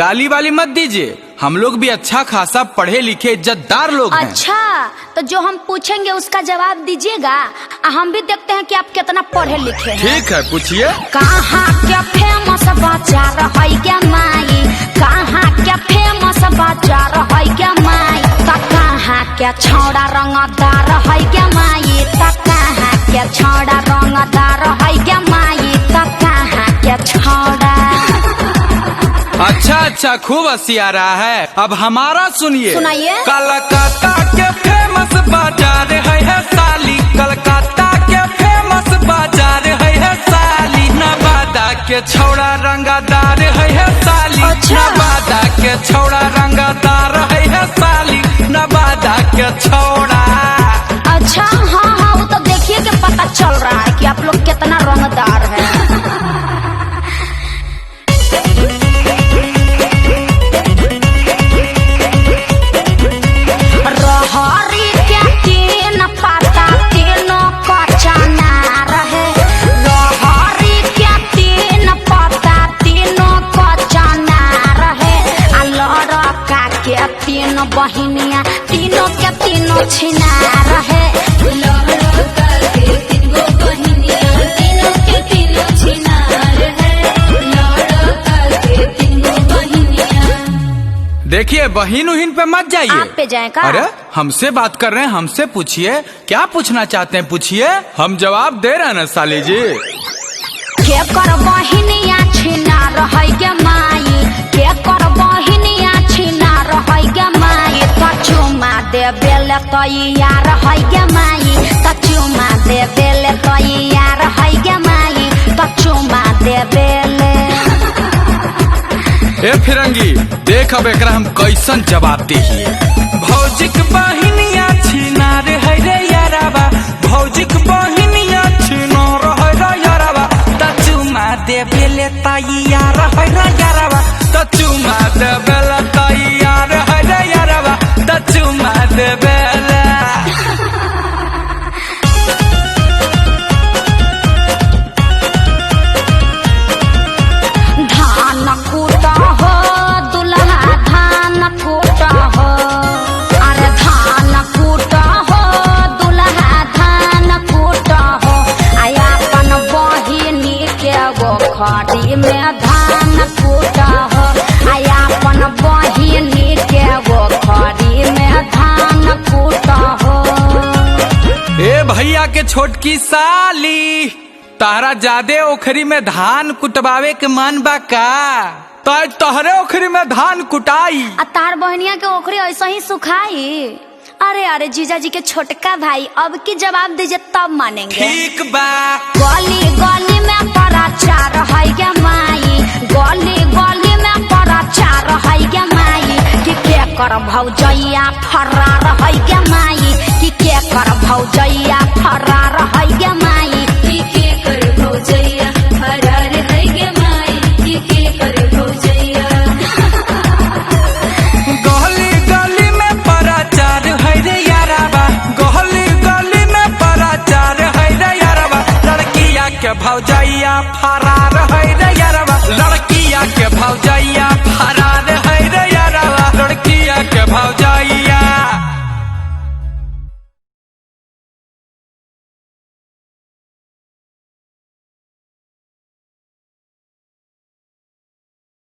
गाली वाली मत दीजिए, हम लोग भी अच्छा खासा पढ़े लिखे इज्जतदार लोग हैं। अच्छा, तो जो हम पूछेंगे उसका जवाब दीजिएगा, हम भी देखते हैं कि आप कितना पढ़े लिखे हैं। ठीक है, पूछिए। कहाँ क्या फेमस बाजार है क्या माई, कहाँ क्या फेमस बाजार है क्या माई, कहाँ क्या छौड़ा रंगदार है क्या माई, कहाँ क्या छौड़ा रंगदार है क्या माई, कहाँ क्या छौड़ा। अच्छा, खूब हंसी आ रहा है। अब हमारा सुनिए। सुनाइए। कलकत्ता के फेमस बाजार है साली, कलकत्ता के फेमस बाजार है साली, नवादा के छौड़ा रंगदार है साली। अच्छा। नवादा के छौड़ा रंगदार है साली, नवादा के छौड़ा। अच्छा, हाँ, वो तो देखिए कि पता चल रहा है कि आप लोग कितना रंगदार है। रहरी क्या तीन पत्ता तीनों का चनार है, रहरी क्या तीन पत्ता तीनों का चनार है, लड़का के तीन बहिनिया तीनों के तीनों छिनार है, लड़का के तीनों बहिनिया तीनों के तीनों छिनार है, लड़का के तीनों बहिनिया। देखिए, बहिन उहिन पे मत जाइए। आप पे जाए का? अरे हमसे बात कर रहे हैं, हमसे पूछिए, क्या पूछना चाहते हैं पूछिए, हम जवाब दे रहे हैं ना साली जी। के कर बहिनिया छिना रहै गे माई, के कर बहिनिया छिना रहै गे माई, कचुमा दे बेले तैयार है गे माई, कचुमा दे बेले तैयार है गे माई, कचुमा दे बेले। ए फिरंगी, देख अब एकरा हम कैसन जवाब दिए। भौजिक बहिनिया छिनार है रे याराबा, भौजिक बहिनिया छिनार है रे याराबा, तचुमा दे बेले तैयार है रे याराबा, तचुमा दे बेले तैयार है रे याराबा, तचुमा दे बेले। धान कूटा हो दुल्हा धान कूटा हो, अरे धान कूटा हो दुल्हा धान कूटा हो, आया अपन बहिनी के गो खड़ी में धान कूटा हो, आया अपन बहिनी के गो खड़ी में धान कूटा हो। ए भैया के छोटकी साली, तारा ज्यादा ओखरी में धान कुटवावे के मन बा का? तो तोहरे ओखरी में धान कुटाई। आ तार बहनिया के ओखरी ऐसा ही सुखाई। अरे जीजा जी के छोटका भाई, अब की जवाब दीजिए तब मानेंगे। ठीक बा। गली गली में प्रचार है गे माई, गली गली में प्रचार है गे माई, कि के कर भौजैया फरार है गे माई, कि के कर भौजैया फरार है गे माई, कि के कर भौजैया फरार है गे माई, कि के कर भौजैया। गली गली में प्रचार है रे याराबा, गली गली में प्रचार है रे याराबा, लड़किया के भौजैया फरार है रे याराबा, लड़किया के भौजैया